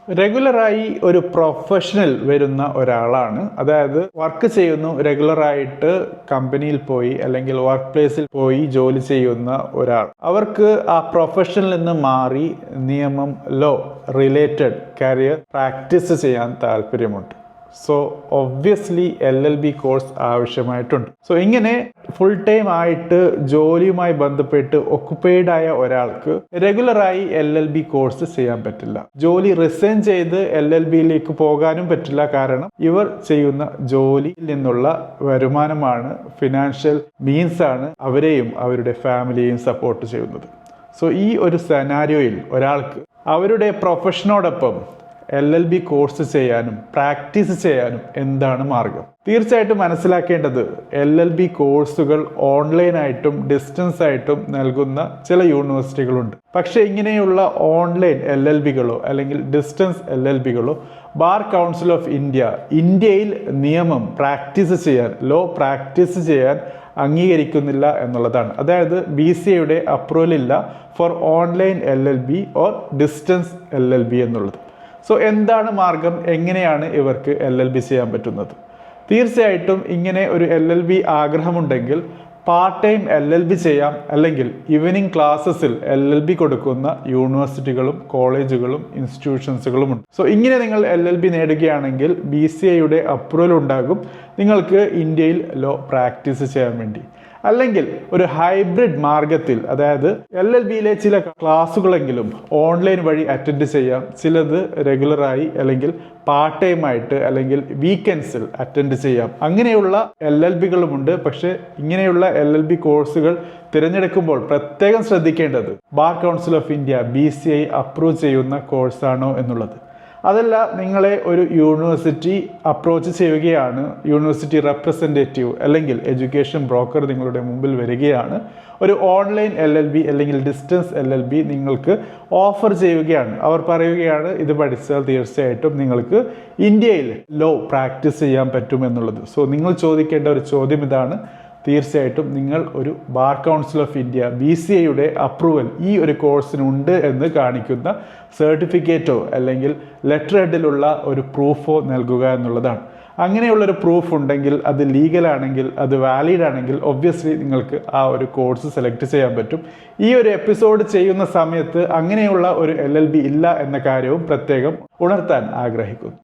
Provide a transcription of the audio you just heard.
റെഗുലറായി ഒരു പ്രൊഫഷണൽ വരുന്ന ഒരാളാണ്, അതായത് വർക്ക് ചെയ്യുന്നു, റെഗുലറായിട്ട് കമ്പനിയിൽ പോയി അല്ലെങ്കിൽ വർക്ക് പ്ലേസിൽ പോയി ജോലി ചെയ്യുന്ന ഒരാൾ. അവർക്ക് ആ പ്രൊഫഷനിൽ നിന്ന് മാറി നിയമം, ലോ റിലേറ്റഡ് കരിയർ പ്രാക്ടീസ് ചെയ്യാൻ താല്പര്യമുണ്ട്. സോ ഒബ്വിയസ്ലി LLB കോഴ്സ് ആവശ്യമായിട്ടുണ്ട്. സോ ഇങ്ങനെ ഫുൾ ടൈം ആയിട്ട് ജോലിയുമായി ബന്ധപ്പെട്ട് ഒക്കുപൈഡ് ആയ ഒരാൾക്ക് റെഗുലറായി LLB കോഴ്സ് ചെയ്യാൻ പറ്റില്ല. ജോലി റിസൈൻ ചെയ്ത് LLBയിലേക്ക് പോകാനും പറ്റില്ല. കാരണം ഇവർ ചെയ്യുന്ന ജോലിയിൽ നിന്നുള്ള വരുമാനമാണ്, ഫിനാൻഷ്യൽ മീൻസ് ആണ് അവരെയും അവരുടെ ഫാമിലിയെയും സപ്പോർട്ട് ചെയ്യുന്നത്. സോ ഈ ഒരു സെനാരിയോയിൽ ഒരാൾക്ക് അവരുടെ പ്രൊഫഷനോടൊപ്പം LLB കോഴ്സ് ചെയ്യാനും പ്രാക്ടീസ് ചെയ്യാനും എന്താണ് മാർഗം? തീർച്ചയായിട്ടും മനസ്സിലാക്കേണ്ടത് LLB കോഴ്സുകൾ ഓൺലൈനായിട്ടും ഡിസ്റ്റൻസ് ആയിട്ടും നൽകുന്ന ചില യൂണിവേഴ്സിറ്റികളുണ്ട്. പക്ഷേ ഇങ്ങനെയുള്ള ഓൺലൈൻ LLBകളോ അല്ലെങ്കിൽ ഡിസ്റ്റൻസ് LLBകളോ ബാർ കൗൺസിൽ ഓഫ് ഇന്ത്യയിൽ നിയമം പ്രാക്ടീസ് ചെയ്യാൻ, ലോ പ്രാക്ടീസ് ചെയ്യാൻ അംഗീകരിക്കുന്നില്ല എന്നുള്ളതാണ്. അതായത് BCAയുടെ അപ്രൂവൽ ഇല്ല for online LLB or distance LLB എന്നുള്ളത്. സോ എന്താണ് മാർഗം? എങ്ങനെയാണ് ഇവർക്ക് LLB ചെയ്യാൻ പറ്റുന്നത്? തീർച്ചയായിട്ടും ഇങ്ങനെ ഒരു LLB ആഗ്രഹമുണ്ടെങ്കിൽ പാർട്ട് ടൈം LLB ചെയ്യാം, അല്ലെങ്കിൽ ഈവനിങ് ക്ലാസ്സസിൽ LLB കൊടുക്കുന്ന യൂണിവേഴ്സിറ്റികളും കോളേജുകളും ഇൻസ്റ്റിറ്റ്യൂഷൻസുകളും ഉണ്ട്. സോ ഇങ്ങനെ നിങ്ങൾ LLB നേടുകയാണെങ്കിൽ BCAയുടെ അപ്രൂവൽ ഉണ്ടാകും നിങ്ങൾക്ക് ഇന്ത്യയിൽ ലോ പ്രാക്ടീസ് ചെയ്യാൻ വേണ്ടി. അല്ലെങ്കിൽ ഒരു ഹൈബ്രിഡ് മാർഗത്തിൽ, അതായത് LLBയിലെ ചില ക്ലാസ്സുകളെങ്കിലും ഓൺലൈൻ വഴി അറ്റൻഡ് ചെയ്യാം, ചിലത് റെഗുലറായി അല്ലെങ്കിൽ പാർട്ട് ടൈം ആയിട്ട് അല്ലെങ്കിൽ വീക്കെൻഡ്സിൽ അറ്റൻഡ് ചെയ്യാം. അങ്ങനെയുള്ള LLBകളുമുണ്ട്. പക്ഷേ ഇങ്ങനെയുള്ള LLB കോഴ്സുകൾ തിരഞ്ഞെടുക്കുമ്പോൾ പ്രത്യേകം ശ്രദ്ധിക്കേണ്ടത് bar council of India BCA approve ചെയ്യുന്ന കോഴ്സാണോ എന്നുള്ളത്. അതല്ല, നിങ്ങളെ ഒരു യൂണിവേഴ്സിറ്റി അപ്രോച്ച് ചെയ്യുകയാണ്, യൂണിവേഴ്സിറ്റി റെപ്രസെൻറ്റേറ്റീവ് അല്ലെങ്കിൽ എഡ്യൂക്കേഷൻ ബ്രോക്കർ നിങ്ങളുടെ മുമ്പിൽ വരികയാണ്, ഒരു ഓൺലൈൻ LLB അല്ലെങ്കിൽ ഡിസ്റ്റൻസ് LLB നിങ്ങൾക്ക് ഓഫർ ചെയ്യുകയാണ്. അവർ പറയുകയാണ് ഇത് പഠിച്ചാൽ തീർച്ചയായിട്ടും നിങ്ങൾക്ക് ഇന്ത്യയിൽ ലോ പ്രാക്ടീസ് ചെയ്യാൻ പറ്റുമെന്നുള്ളത്. സോ നിങ്ങൾ ചോദിക്കേണ്ട ഒരു ചോദ്യം ഇതാണ്. തീർച്ചയായിട്ടും നിങ്ങൾ ഒരു ബാർ കൗൺസിൽ ഓഫ് ഇന്ത്യ BCAയുടെ അപ്രൂവൽ ഈ ഒരു കോഴ്സിനുണ്ട് എന്ന് കാണിക്കുന്ന സർട്ടിഫിക്കറ്റോ അല്ലെങ്കിൽ ലെറ്റർ ഹെഡിലുള്ള ഒരു പ്രൂഫോ നൽകുക എന്നുള്ളതാണ്. അങ്ങനെയുള്ളൊരു പ്രൂഫ് ഉണ്ടെങ്കിൽ, അത് ലീഗലാണെങ്കിൽ, അത് വാലിഡ് ആണെങ്കിൽ ഒബ്വിയസ്ലി നിങ്ങൾക്ക് ആ ഒരു കോഴ്സ് സെലക്ട് ചെയ്യാൻ പറ്റും. ഈ ഒരു എപ്പിസോഡ് ചെയ്യുന്ന സമയത്ത് അങ്ങനെയുള്ള ഒരു LLB ഇല്ല എന്ന കാര്യവും പ്രത്യേകം ഉണർത്താൻ ആഗ്രഹിക്കുന്നു.